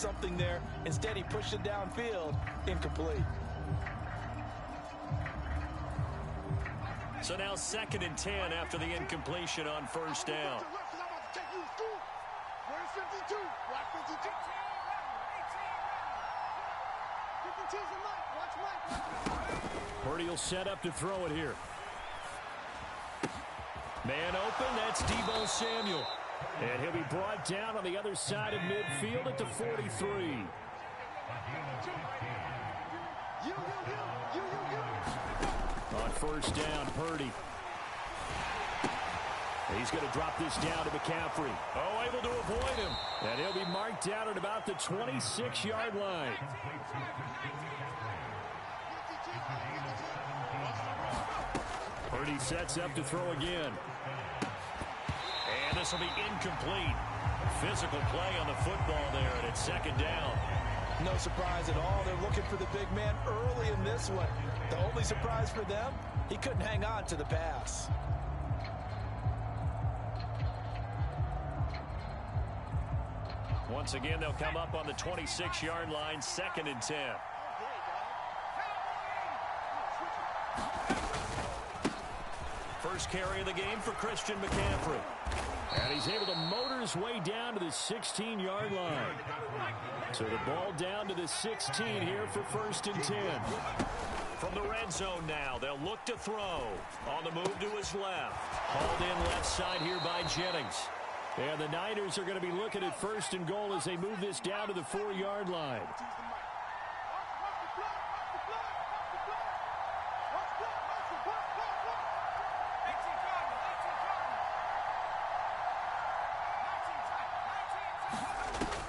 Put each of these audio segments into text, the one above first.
something there. Instead, he pushed it downfield, incomplete. So now 2nd and 10 after the incompletion on first down. Purdy will set up to throw it here. Man open, that's Deebo Samuel. And he'll be brought down on the other side of midfield at the 43. On first down, Purdy. He's going to drop this down to McCaffrey. Oh, able to avoid him. And he'll be marked down at about the 26-yard line. Purdy sets up to throw again. And this will be incomplete. Physical play on the football there, and it's 2nd down. No surprise at all. They're looking for the big man early in this one. The only surprise for them, he couldn't hang on to the pass. Once again, they'll come up on the 26-yard line, 2nd and 10. First carry of the game for Christian McCaffrey. And he's able to motor his way down to the 16-yard line. So the ball down to the 16 here for 1st and 10. From the red zone now, they'll look to throw. On the move to his left. Hauled in left side here by Jennings. And the Niners are going to be looking at 1st and goal as they move this down to the 4-yard line.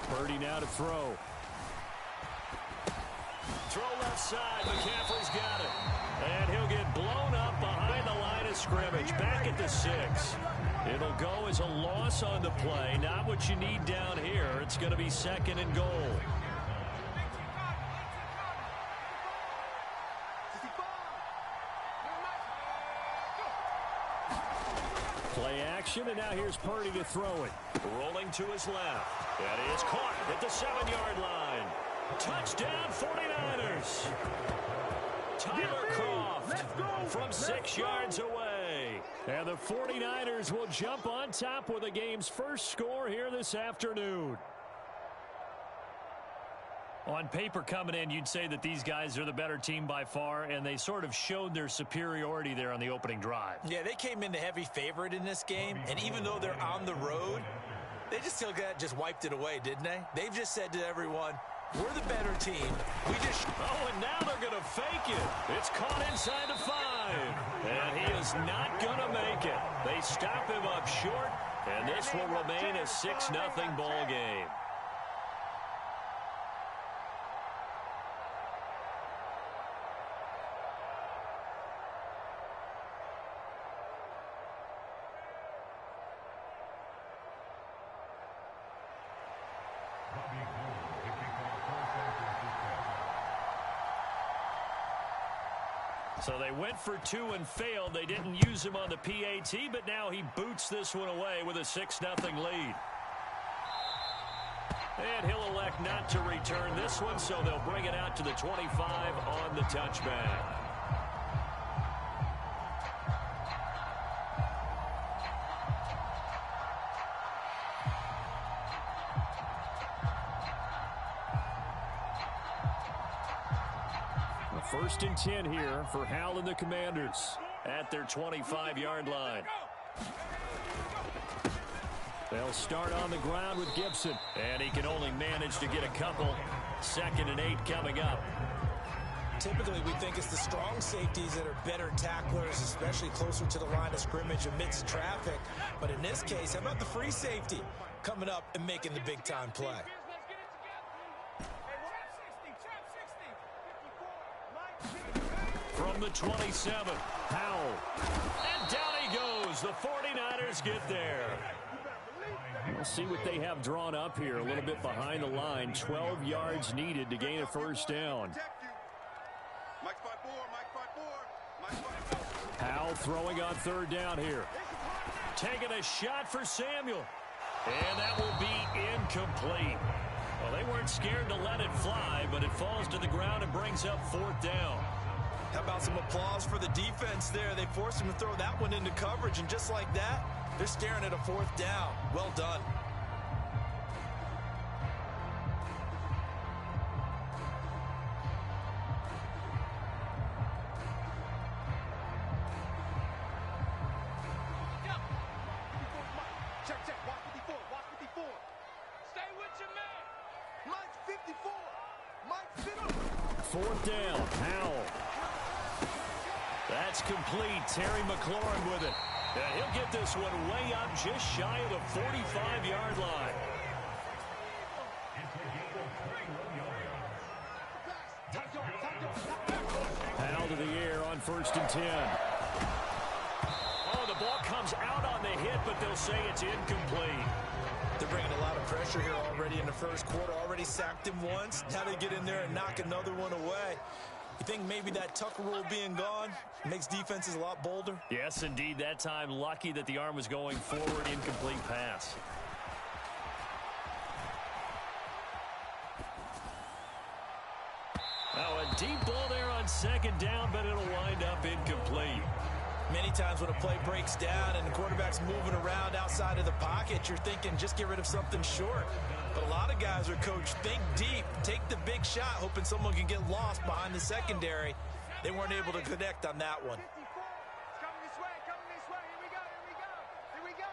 Purdy now to throw. Throw left side. McCaffrey's got it. And he'll get blown up behind the line of scrimmage. Back at the 6. It'll go as a loss on the play. Not what you need down here. It's going to be 2nd and goal. Play action, and now here's Purdy to throw it. Rolling to his left. That is caught at the 7-yard line. Touchdown 49ers. Tyler Croft from 6 yards away. And the 49ers will jump on top with the game's first score here this afternoon. On paper coming in, you'd say that these guys are the better team by far, and they sort of showed their superiority there on the opening drive. Yeah, they came in the heavy favorite in this game, and even though they're on the road, they just wiped it away, didn't they? They've just said to everyone, we're the better team. Oh, and now they're going to fake it. It's caught inside the 5. And he is not going to make it. They stop him up short, and this will remain a 6-0 ball game. So they went for 2 and failed. They didn't use him on the PAT, but now he boots this one away with a 6-0 lead. And he'll elect not to return this one, so they'll bring it out to the 25 on the touchback. First and 10 here for Hal and the Commanders at their 25-yard line. They'll start on the ground with Gibson, and he can only manage to get a couple. 2nd and 8 coming up. Typically, we think it's the strong safeties that are better tacklers, especially closer to the line of scrimmage amidst traffic. But in this case, how about the free safety coming up and making the big-time play? From the 27, Howell. And down he goes. The 49ers get there. We'll see what they have drawn up here. A little bit behind the line. 12 yards needed to gain a first down. Howell throwing on 3rd down here. Taking a shot for Samuel. And that will be incomplete. Well, they weren't scared to let it fly, but it falls to the ground and brings up 4th down. How about some applause for the defense there? They forced him to throw that one into coverage, and just like that, they're staring at a 4th down. Well done. Terry McLaurin with it. And he'll get this one way up just shy of the 45-yard line. Powell to the air on 1st and 10. Oh, the ball comes out on the hit, but they'll say it's incomplete. They're bringing a lot of pressure here already in the first quarter. Already sacked him once. Now they get in there and knock another one away. You think maybe that Tucker rule being gone makes defenses a lot bolder? Yes, indeed. That time, lucky that the arm was going forward. Incomplete pass. Now a deep ball there on 2nd down, but it'll wind up incomplete. Many times when a play breaks down and the quarterback's moving around outside of the pocket, you're thinking just get rid of something short. But a lot of guys are coached, think deep, take the big shot, hoping someone can get lost behind the secondary. They weren't able to connect on that one. It's coming this way, here we go.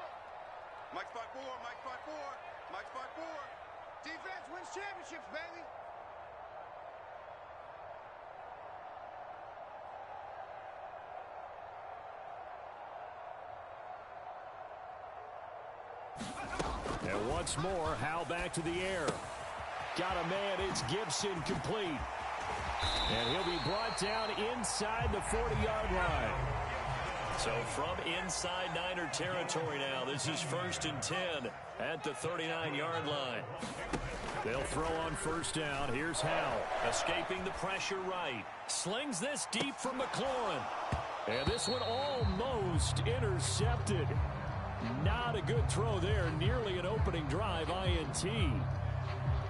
Mike spot 4, Mike spot 4. Defense wins championships, baby. And once more, Howell back to the air. Got a man, it's Gibson, complete. And he'll be brought down inside the 40-yard line. So from inside Niner territory now, this is 1st and 10 at the 39-yard line. They'll throw on 1st down. Here's Howell, escaping the pressure right. Slings this deep from McLaurin. And this one almost intercepted. Not a good throw there. Nearly an opening drive, INT.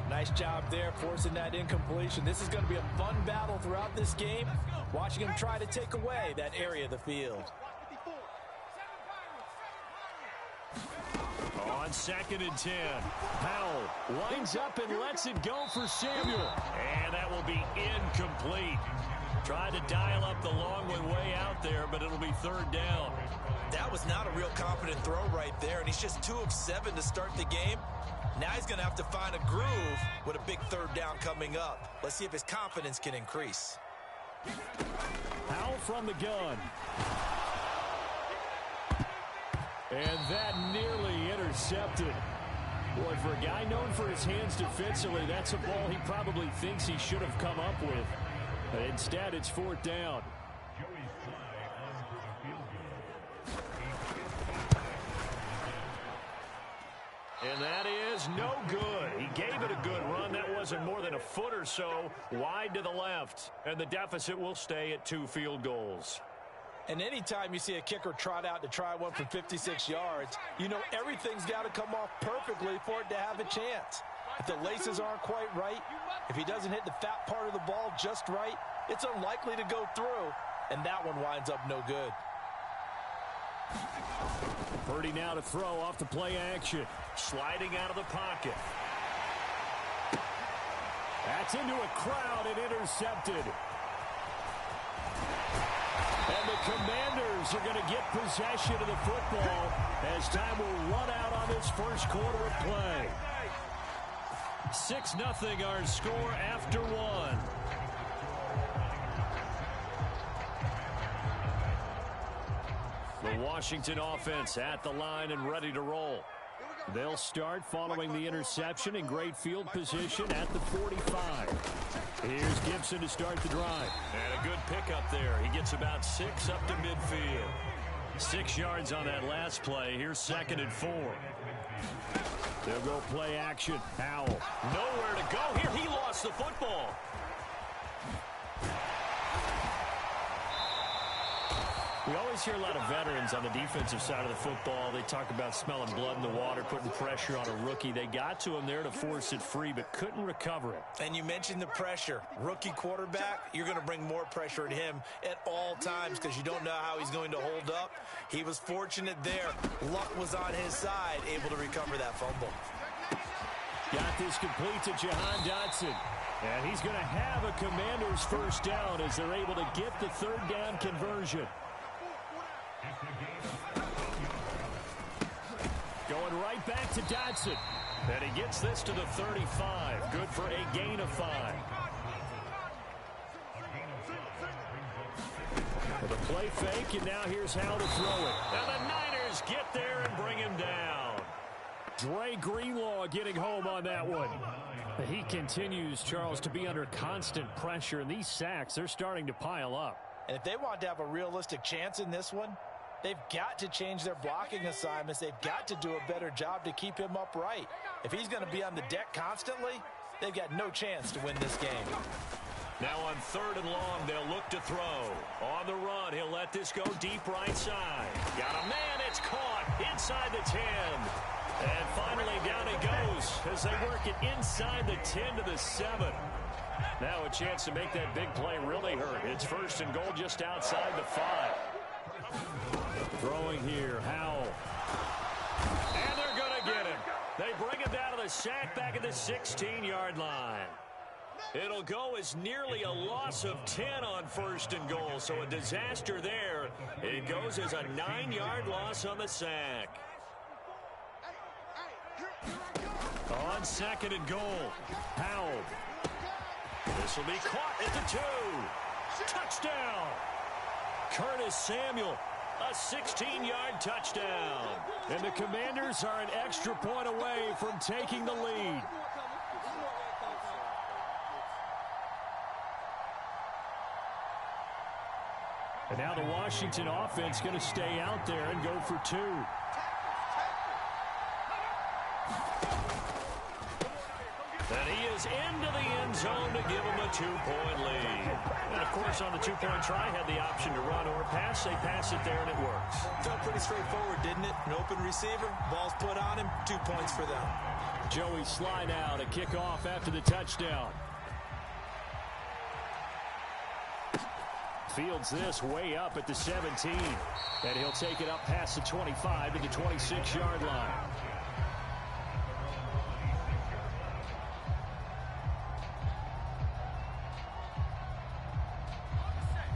Nice job there, forcing that incompletion. This is going to be a fun battle throughout this game. Watching him try to take away that area of the field. On 2nd and 10, Powell winds up and lets it go for Samuel. And that will be incomplete. Tried to dial up the long one way out there, but it'll be 3rd down. That was not a real confident throw right there, and he's just 2 of 7 to start the game. Now he's going to have to find a groove with a big 3rd down coming up. Let's see if his confidence can increase. Powell from the gun. And that nearly intercepted. Boy, for a guy known for his hands defensively, that's a ball he probably thinks he should have come up with. But instead, it's 4th down. And that is no good. He gave it a good run. That wasn't more than a foot or so wide to the left. And the deficit will stay at 2 field goals. And anytime you see a kicker trot out to try one from 56 yards, you know everything's got to come off perfectly for it to have a chance. If the laces aren't quite right, if he doesn't hit the fat part of the ball just right, it's unlikely to go through, and that one winds up no good. Purdy now to throw off the play action. Sliding out of the pocket. That's into a crowd and intercepted. And the Commanders are going to get possession of the football as time will run out on this first quarter of play. 6-0 our score after 1. The Washington offense at the line and ready to roll. They'll start following the interception in great field position at the 45. Here's Gibson to start the drive. And a good pickup there. He gets about 6 up to midfield. 6 yards on that last play. Here's 2nd and 4. They'll go play action. Howell. Nowhere to go here. He lost the football. We always hear a lot of veterans on the defensive side of the football. They talk about smelling blood in the water, putting pressure on a rookie. They got to him there to force it free, but couldn't recover it. And you mentioned the pressure. Rookie quarterback, you're going to bring more pressure at him at all times because you don't know how he's going to hold up. He was fortunate there. Luck was on his side, able to recover that fumble. Got this complete to Jahan Dotson. And he's going to have a Commanders first down as they're able to get the third down conversion. Going right back to Dotson. And he gets this to the 35. Good for a gain of 5. With a play fake, and now here's how to throw it. And the Niners get there and bring him down. Dre Greenlaw getting home on that one. He continues, Charles, to be under constant pressure, and these sacks, they're starting to pile up. And if they want to have a realistic chance in this one, they've got to change their blocking assignments. They've got to do a better job to keep him upright. If he's going to be on the deck constantly, they've got no chance to win this game. Now on 3rd and long, they'll look to throw. On the run, he'll let this go deep right side. Got a man, it's caught inside the 10. And finally down it goes as they work it inside the 10 to the 7. Now a chance to make that big play really hurt. It's 1st and goal just outside the 5. Throwing here, Howell. And they're going to get him. They bring him down to the sack back at the 16-yard line. It'll go as nearly a loss of 10 on 1st and goal, so a disaster there. It goes as a 9-yard loss on the sack. On 2nd and goal, Howell. This will be caught at the 2. Touchdown! Curtis Samuel, a 16-yard touchdown. And the Commanders are an extra point away from taking the lead. And now the Washington offense going to stay out there and go for 2. And he is into the end zone to give him a 2-point lead. And, of course, on the 2-point try, had the option to run or pass. They pass it there, and it works. Felt pretty straightforward, didn't it? An open receiver, ball's put on him, 2 points for them. Joey slide out, a kickoff after the touchdown. Fields this way up at the 17. And he'll take it up past the 25 to the 26-yard line.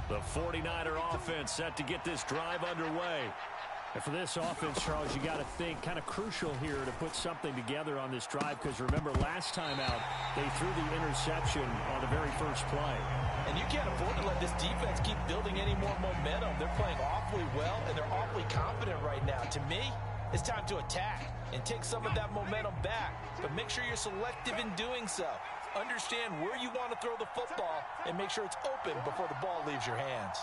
The 49er offense set to get this drive underway. And for this offense, Charles, you got to think kind of crucial here to put something together on this drive, because remember last time out they threw the interception on the very first play. And you can't afford to let this defense keep building any more momentum. They're playing awfully well, and they're awfully confident right now. To me, it's time to attack and take some of that momentum back. But make sure you're selective in doing so. Understand where you want to throw the football and make sure it's open before the ball leaves your hands.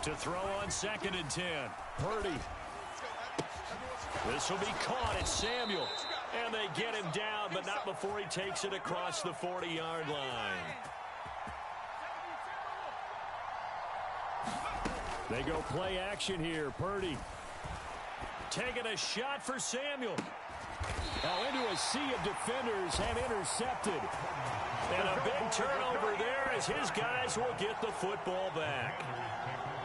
To throw on 2nd and 10. Purdy. This will be caught. It's Samuel. And they get him down, but not before he takes it across the 40-yard line. They go play action here. Purdy taking a shot for Samuel. Now into a sea of defenders and intercepted. And a big turnover there as his guys will get the football back.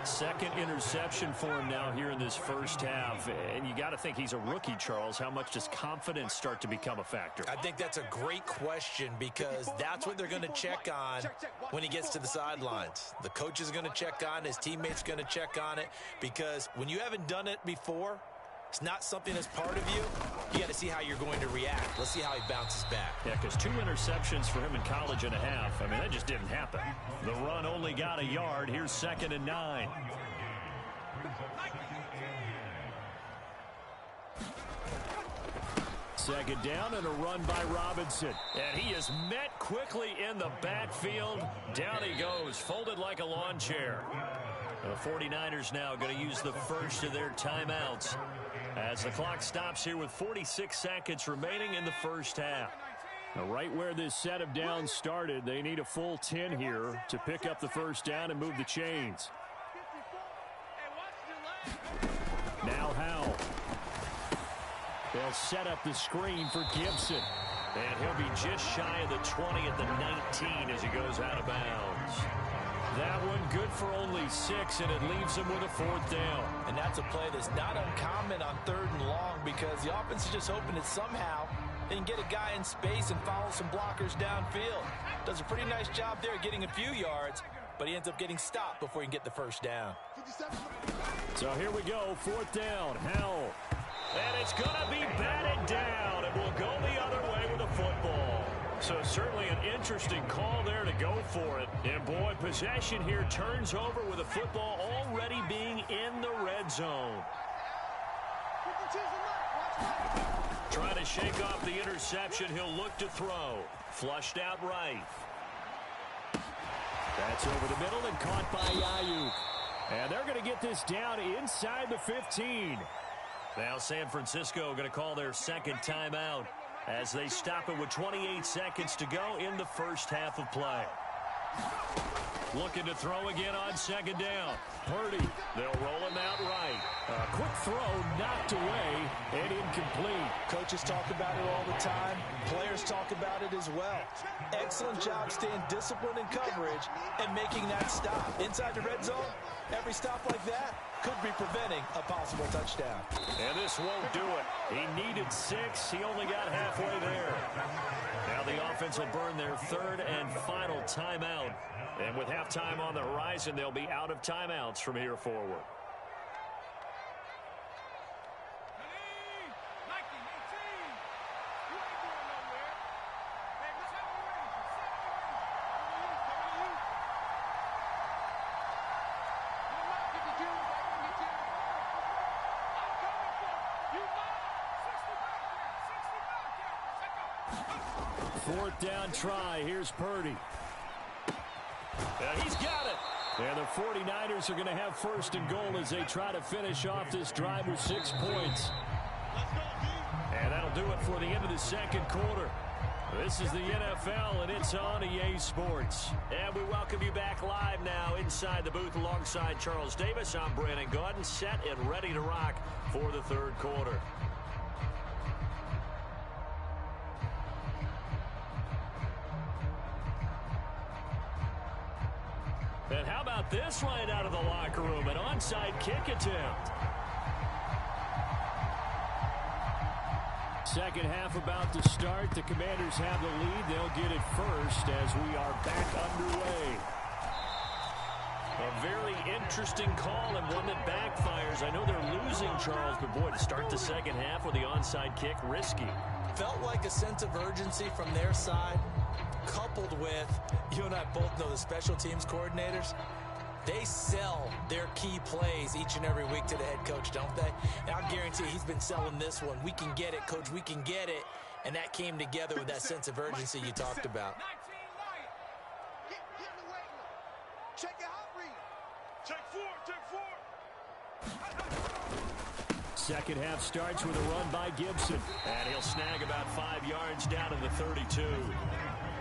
Second interception for him now here in this first half. And you got to think he's a rookie, Charles. How much does confidence start to become a factor? I think that's a great question, because that's what they're going to check on when he gets to the sidelines. The coach is going to check on it. His teammates going to check on it, because when you haven't done it before, it's not something that's part of you. You got to see how you're going to react. Let's see how he bounces back. Yeah, because 2 interceptions for him in college and a half. I mean, that just didn't happen. The run only got a yard. Here's 2nd and 9. Second down and a run by Robinson. And he is met quickly in the backfield. Down he goes, folded like a lawn chair. The 49ers now going to use the first of their timeouts as the clock stops here with 46 seconds remaining in the first half. Now, right where this set of downs started, they need a full 10 here to pick up the first down and move the chains. Now Howell. They'll set up the screen for Gibson. And he'll be just shy of the 20 at the 19 as he goes out of bounds. That one good for only 6, and it leaves him with a 4th down. And that's a play that's not uncommon on 3rd and long because the offense is just hoping that somehow they can get a guy in space and follow some blockers downfield. Does a pretty nice job there getting a few yards, but he ends up getting stopped before he can get the 1st down. So here we go, 4th down, Howell. And it's going to be batted down. It will go the other way with the football. So certainly an interesting call there to go for it. And boy, possession here turns over with the football already being in the red zone. Trying to shake off the interception. He'll look to throw. Flushed out right. That's over the middle and caught by Ayuk. And they're going to get this down inside the 15. Now San Francisco going to call their 2nd timeout as they stop it with 28 seconds to go in the 1st half of play. Looking to throw again on 2nd down. Purdy, they'll roll him out right. A quick throw knocked away and incomplete. Coaches talk about it all the time. Players talk about it as well. Excellent job staying disciplined in coverage and making that stop. Inside the red zone, every stop like that could be preventing a possible touchdown. And this won't do it. He needed 6. He only got halfway there. Now the offense will burn their 3rd and final timeout. And with halftime on the horizon, they'll be out of timeouts from here forward. Fourth down try. Here's Purdy. He's got it. And the 49ers are going to have 1st and goal as they try to finish off this drive with 6 points. And that'll do it for the end of the 2nd quarter. This is the NFL, and it's on EA Sports. And we welcome you back live now inside the booth alongside Charles Davis. I'm Brandon Gaudin, set and ready to rock for the 3rd quarter. And how about this right out of the locker room? An onside kick attempt. 2nd half about to start. The Commanders have the lead. They'll get it first as we are back underway. A very interesting call and one that backfires. I know they're losing, Charles, but boy, to start the 2nd half with the onside kick, risky. Felt like a sense of urgency from their side, coupled with, you and I both know the special teams coordinators, they sell their key plays each and every week to the head coach, don't they? And I guarantee he's been selling this one. We can get it, coach, we can get it. And that came together with that sense of urgency you talked about. Check your hot read. Check 4, check 4. 2nd half starts with a run by Gibson. And he'll snag about 5 yards down to the 32.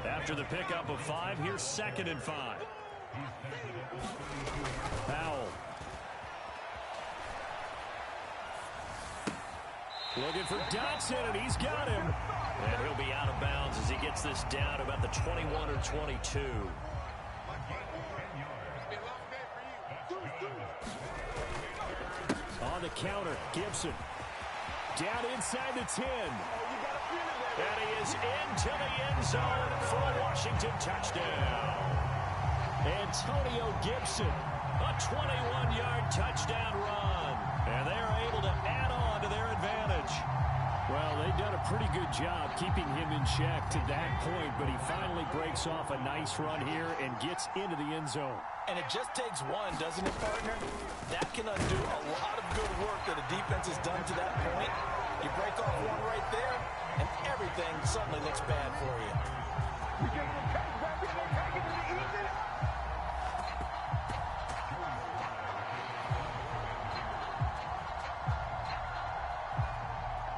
After the pickup of 5, here's 2nd and 5. Powell. Looking for Dotson, and he's got him. And he'll be out of bounds as he gets this down to about the 21 or 22. On the counter, Gibson. Down inside the 10. And he is into the end zone for a Washington touchdown. Antonio Gibson, a 21-yard touchdown run. And they are able to add on to their advantage. Well, they've done a pretty good job keeping him in check to that point, but he finally breaks off a nice run here and gets into the end zone. And it just takes one, doesn't it, partner? That can undo a lot of good work that a defense has done to that point. You break off one right there, and everything suddenly looks bad for you.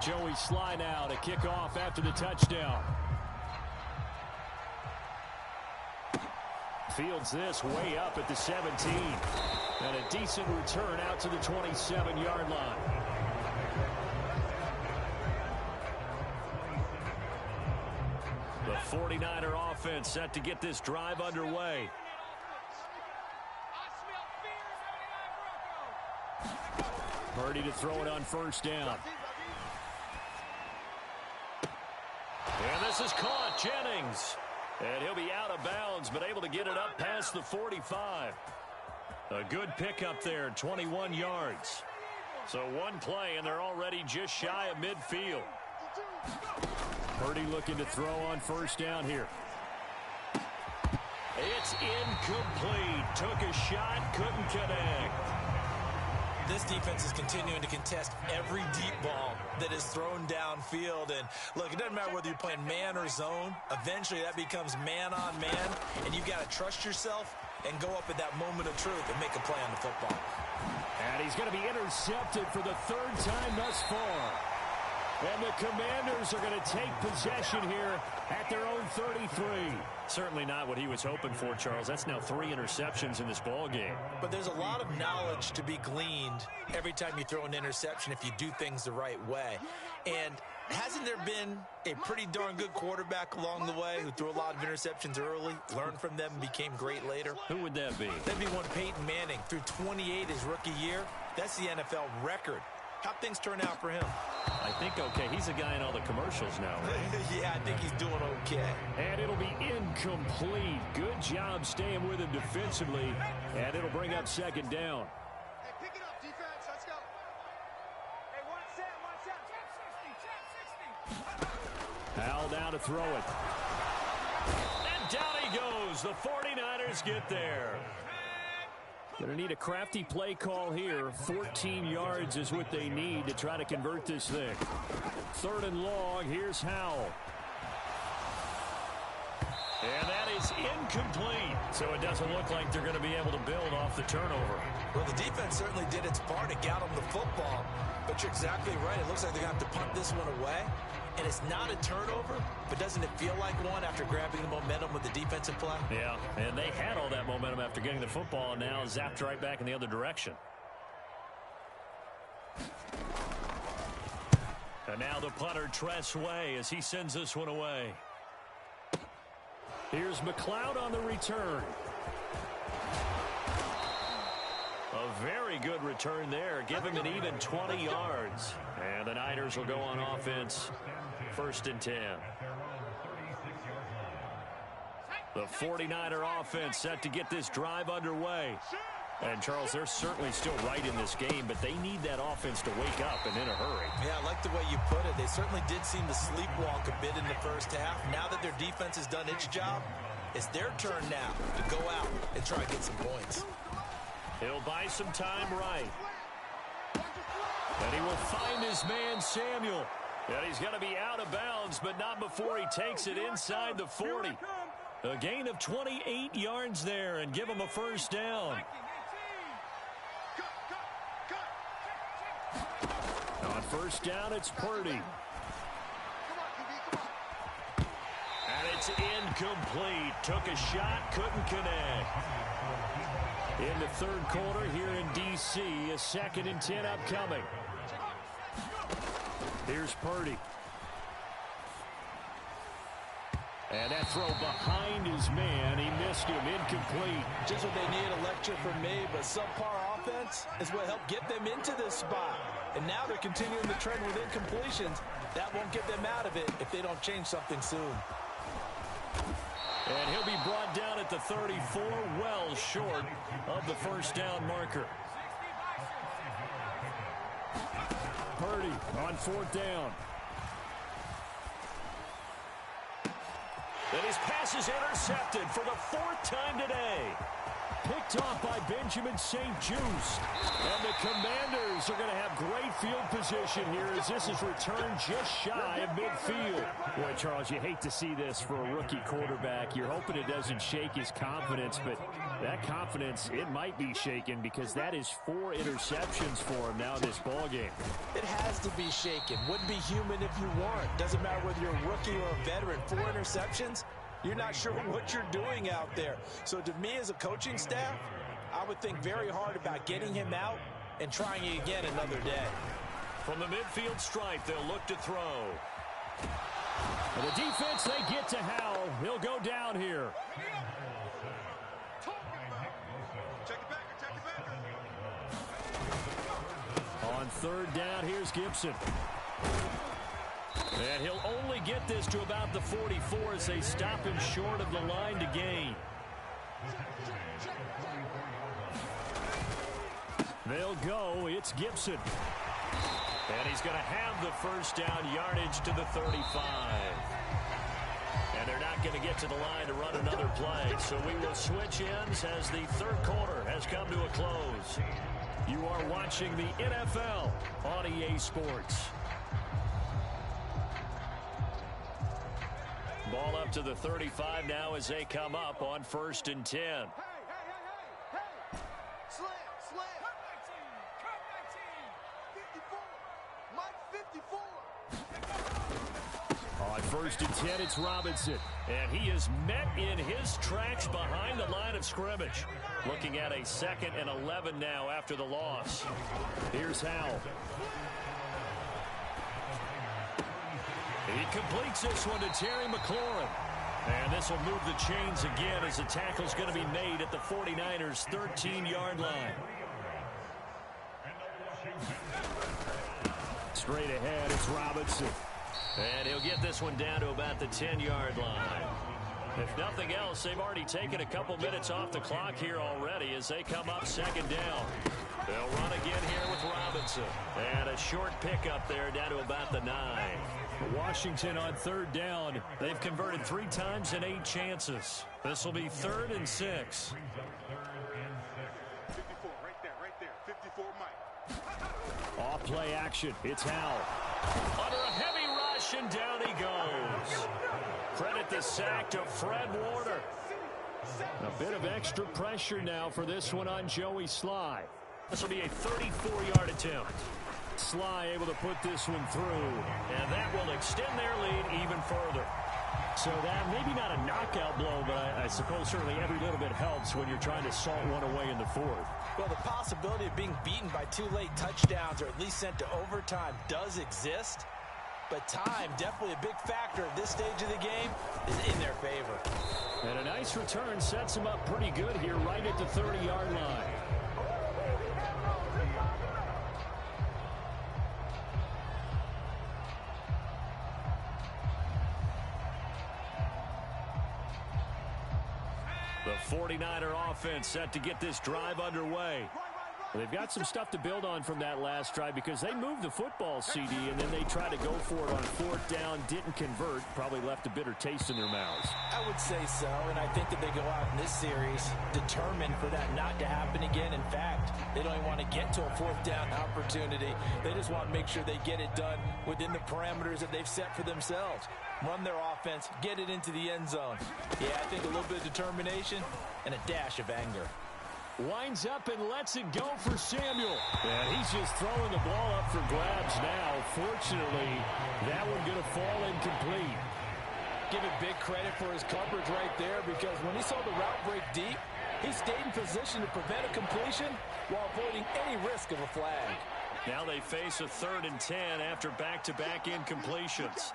Joey Sly now to kick off after the touchdown. Fields this way up at the 17. And a decent return out to the 27-yard line. The 49er offense set to get this drive underway. Purdy to throw it on first down. And this is caught. Jennings. And he'll be out of bounds, but able to get it up past the 45. A good pickup there, 21 yards. So one play, and they're already just shy of midfield. Purdy looking to throw on first down here. It's incomplete. Took a shot, couldn't connect. This defense is continuing to contest every deep ball that is thrown downfield. And look, it doesn't matter whether you're playing man or zone. Eventually, that becomes man on man, and you've got to trust yourself and go up at that moment of truth and make a play on the football. And he's going to be intercepted for the third time thus far. And the Commanders are going to take possession here at their own 33. Certainly not what he was hoping for, Charles. That's now 3 interceptions in this ball game. But there's a lot of knowledge to be gleaned every time you throw an interception if you do things the right way. And hasn't there been a pretty darn good quarterback along the way who threw a lot of interceptions early, learned from them, and became great later? Who would that be? That'd be one Peyton Manning. Threw 28 his rookie year. That's the NFL record. How'd things turn out for him? I think okay. He's a guy in all the commercials now, right? Yeah, I think he's doing okay. And it'll be incomplete. Good job staying with him defensively. And it'll bring up second down. Hey, pick it up, defense. Let's go. Hey, one set. Check 60. Hal down to throw it. And down he goes. The 49ers get there. Going to need a crafty play call here. 14 yards is what they need to try to convert this thing. Third and long. Here's Howell. And that is incomplete. So it doesn't look like they're going to be able to build off the turnover. Well, the defense certainly did its part to get them the football. But you're exactly right. It looks like they're going to have to punt this one away. And it's not a turnover, but doesn't it feel like one after grabbing the momentum with the defensive play? Yeah, and they had all that momentum after getting the football, and now zapped right back in the other direction. And now the punter, Tress Way, as he sends this one away. Here's McLeod on the return. A very good return there. Give him an even 20 yards. And the Niners will go on offense. 1st and 10. The 49er offense set to get this drive underway. And, Charles, they're certainly still right in this game, but they need that offense to wake up and in a hurry. Yeah, I like the way you put it. They certainly did seem to sleepwalk a bit in the first half. Now that their defense has done its job, it's their turn now to go out and try and get some points. He'll buy some time right. And he will find his man, Samuel. And he's going to be out of bounds, but not before he takes it inside the 40. A gain of 28 yards there, and give him a first down. On first down, it's Purdy. And it's incomplete. Took a shot, couldn't connect. In the third quarter here in D.C., a 2nd and 10 upcoming. Here's Purdy. And that throw behind his man. He missed him. Incomplete. Just what they need, a lecture from me, but subpar offense is what helped get them into this spot. And now they're continuing the trend with incompletions. That won't get them out of it if they don't change something soon. And he'll be brought down at the 34, well short of the first down marker. Purdy on 4th down. And his pass is intercepted for the 4th time today. Picked off by Benjamin St. Juste. And the Commanders are going to have great field position here as this is returned just shy of midfield. Boy, Charles, you hate to see this for a rookie quarterback. You're hoping it doesn't shake his confidence, but that confidence, it might be shaken because that is 4 interceptions for him now in this ballgame. It has to be shaken. Wouldn't be human if you weren't. Doesn't matter whether you're a rookie or a veteran. 4 interceptions. You're not sure what you're doing out there. So to me as a coaching staff, I would think very hard about getting him out and trying it again another day. From the midfield stripe, they'll look to throw. And the defense, they get to Howell. He'll go down here. On third down, here's Gibson. And he'll only get this to about the 44 as they stop him short of the line to gain. They'll go. It's Gibson. And he's going to have the first down yardage to the 35. And they're not going to get to the line to run another play. So we will switch ends as the third quarter has come to a close. You are watching the NFL on EA Sports. Ball up to the 35 now as they come up on 1st and 10. Hey. Slam. Cut that team. 54. Mike 54. On 1st and 10, it's Robinson. And he is met in his tracks behind the line of scrimmage. Looking at a 2nd and 11 now after the loss. Here's Howell. He completes this one to Terry McLaurin. And this will move the chains again as the tackle's going to be made at the 49ers' 13-yard line. Straight ahead, it's Robinson. And he'll get this one down to about the 10-yard line. If nothing else, they've already taken a couple minutes off the clock here already as they come up 2nd down. They'll run again here with Robinson. And a short pickup there down to about the 9. Washington on 3rd down. They've converted 3 times in 8 chances. This will be 3rd and 6. 54, right there. 54, Mike. Off play action. It's Howell. Under a heavy rush, and down he goes. Credit the sack to Fred Warner. A bit of extra pressure now for this one on Joey Sly. This will be a 34-yard attempt. Sly able to put this one through, and that will extend their lead even further. So that maybe not a knockout blow, but I suppose certainly every little bit helps when you're trying to salt one away in the 4th. Well, the possibility of being beaten by 2 late touchdowns or at least sent to overtime does exist, but time, definitely a big factor at this stage of the game, is in their favor. And a nice return sets him up pretty good here right at the 30-yard line. The 49er offense set to get this drive underway. They've got some stuff to build on from that last drive because they moved the football, CD, and then they tried to go for it on 4th down, didn't convert, probably left a bitter taste in their mouths. I would say so, and I think that they go out in this series determined for that not to happen again. In fact, they don't even want to get to a 4th down opportunity. They just want to make sure they get it done within the parameters that they've set for themselves. Run their offense, get it into the end zone. Yeah, I think a little bit of determination and a dash of anger. Winds up and lets it go for Samuel. And he's just throwing the ball up for grabs now. Fortunately, that one going to fall incomplete. Give it big credit for his coverage right there because when he saw the route break deep, he stayed in position to prevent a completion while avoiding any risk of a flag. Now they face a 3rd and 10 after back-to-back incompletions.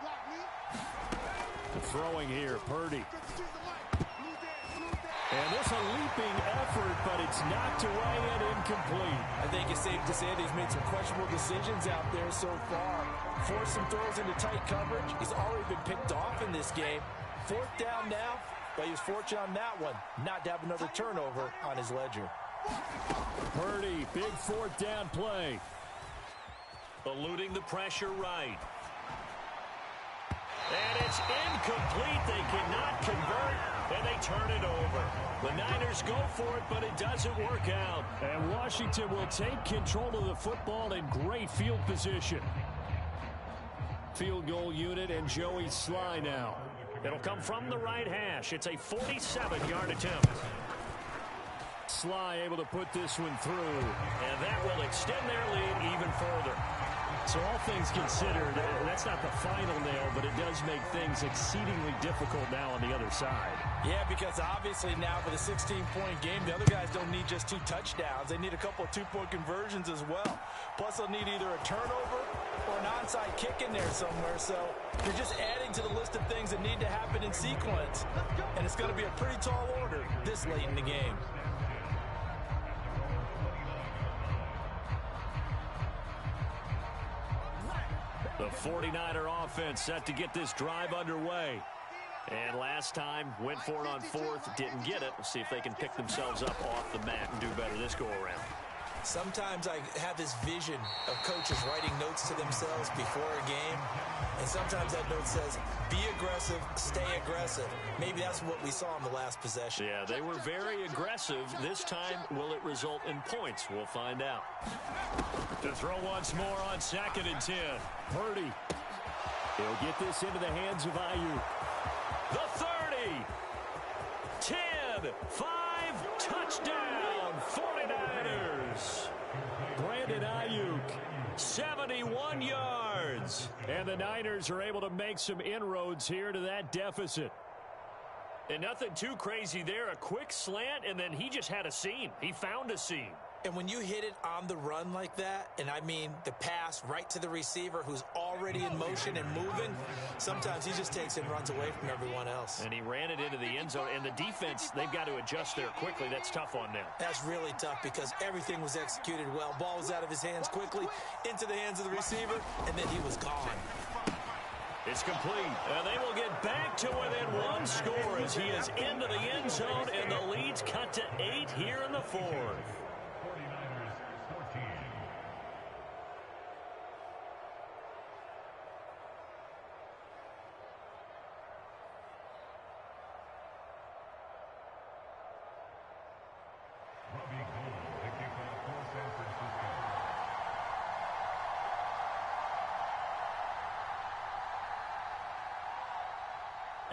The throwing here, Purdy. And this a leaping effort, but it's knocked away and incomplete. I think it's safe to say that he's made some questionable decisions out there so far. Forced some throws into tight coverage. He's already been picked off in this game. 4th down now, but he was fortunate on that one not to have another turnover on his ledger. Purdy, big 4th down play. Eluding the pressure right. And it's incomplete. They cannot convert, and they turn it over. The Niners go for it, but it doesn't work out. And Washington will take control of the football in great field position. Field goal unit and Joey Sly now. It'll come from the right hash. It's a 47-yard attempt. Sly able to put this one through, and that will extend their lead even further. So all things considered, that's not the final nail, but it does make things exceedingly difficult now on the other side. Yeah, because obviously now for the 16-point game, the other guys don't need just 2 touchdowns. They need a couple of 2-point conversions as well. Plus, they'll need either a turnover or an onside kick in there somewhere. So you're just adding to the list of things that need to happen in sequence. And it's going to be a pretty tall order this late in the game. The 49er offense set to get this drive underway. And last time, went for it on 4th, didn't get it. We'll see if they can pick themselves up off the mat and do better this go-around. Sometimes I have this vision of coaches writing notes to themselves before a game, and sometimes that note says, be aggressive, stay aggressive. Maybe that's what we saw in the last possession. Yeah, they were very aggressive. This time, will it result in points? We'll find out. To throw once more on 2nd and 10. Purdy. He'll get this into the hands of Ayuk. The 30. 10. 5. Touchdown. 49ers. Brandon Ayuk. 71 yards. And the Niners are able to make some inroads here to that deficit. And nothing too crazy there. A quick slant, and then he just had a seam. He found a seam. And when you hit it on the run like that, and I mean the pass right to the receiver who's already in motion and moving, sometimes he just takes and runs away from everyone else. And he ran it into the end zone. And the defense, they've got to adjust there quickly. That's tough on them. That's really tough because everything was executed well. Ball was out of his hands quickly, into the hands of the receiver, and then he was gone. It's complete. And they will get back to within 1 score as he is into the end zone, and the lead's cut to 8 here in the 4th.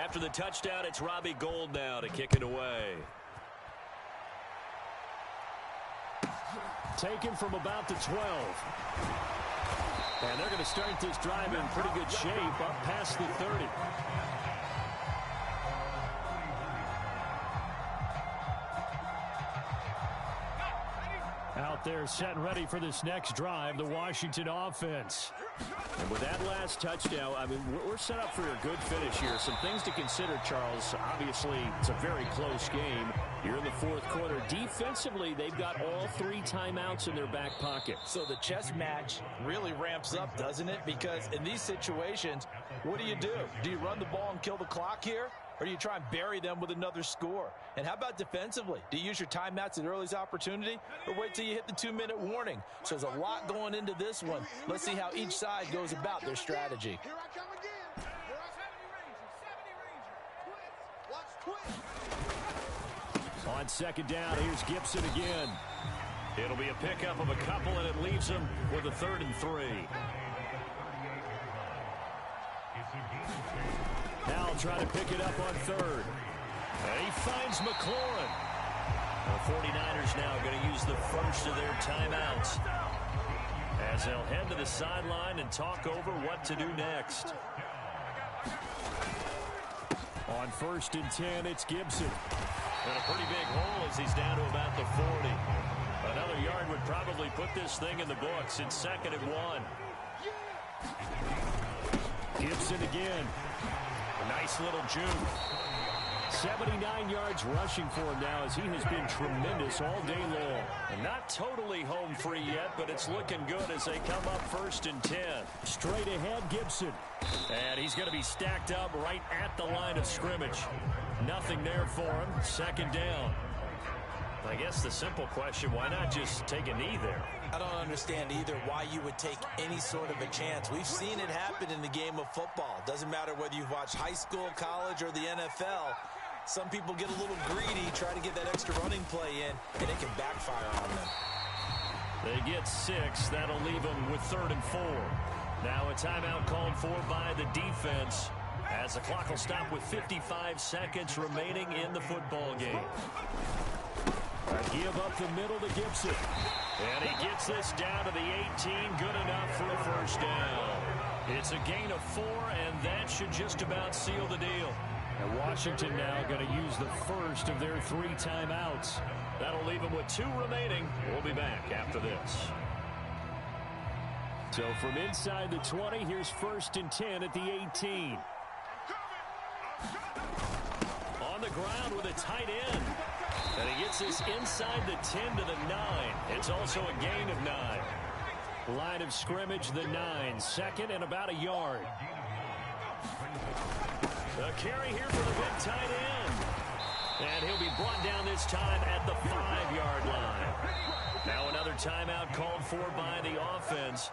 After the touchdown, it's Robbie Gould now to kick it away. Taken from about the 12. And they're going to start this drive in pretty good shape up past the 30. Out there set and ready for this next drive, the Washington offense. And with that last touchdown, I mean, we're set up for a good finish here. Some things to consider, Charles. Obviously, it's a very close game. Here in the 4th quarter. Defensively, they've got all 3 timeouts in their back pocket. So the chess match really ramps up, doesn't it? Because in these situations, what do? Do you run the ball and kill the clock here? Or do you try and bury them with another score? And how about defensively? Do you use your timeouts at earliest opportunity? Or wait till you hit the 2-minute warning? So there's a lot going into this one. Let's see how each side goes about their strategy. Here I come again. Here I 70 Ranger. On 2nd down, here's Gibson again. It'll be a pickup of a couple, and it leaves him with a 3rd and 3. Now try to pick it up on 3rd. And he finds McLaurin. The 49ers now going to use the first of their timeouts as they'll head to the sideline and talk over what to do next. On 1st and 10, it's Gibson. And a pretty big hole as he's down to about the 40. Another yard would probably put this thing in the books. It's 2nd and 1. Gibson again. A nice little juke. 79 yards rushing for him now as he has been tremendous all day long. And not totally home free yet, but it's looking good as they come up 1st and 10. Straight ahead, Gibson. And he's going to be stacked up right at the line of scrimmage. Nothing there for him. 2nd down. I guess the simple question, why not just take a knee there? I don't understand either why you would take any sort of a chance. We've seen it happen in the game of football. Doesn't matter whether you've watched high school, college, or the NFL. Some people get a little greedy, try to get that extra running play in, and it can backfire on them. They get 6. That'll leave them with 3rd and 4. Now a timeout called for by the defense as the clock will stop with 55 seconds remaining in the football game. A give up the middle to Gibson. And he gets this down to the 18. Good enough for a first down. It's a gain of 4, and that should just about seal the deal. And Washington now going to use the first of their 3 timeouts. That'll leave them with 2 remaining. We'll be back after this. So from inside the 20, here's 1st and 10 at the 18. On the ground with a tight end. And he gets this inside the 10 to the 9. It's also a gain of 9. Line of scrimmage, the 9. 2nd and about a yard. A carry here for the big tight end. And he'll be brought down this time at the 5-yard line. Now another timeout called for by the offense.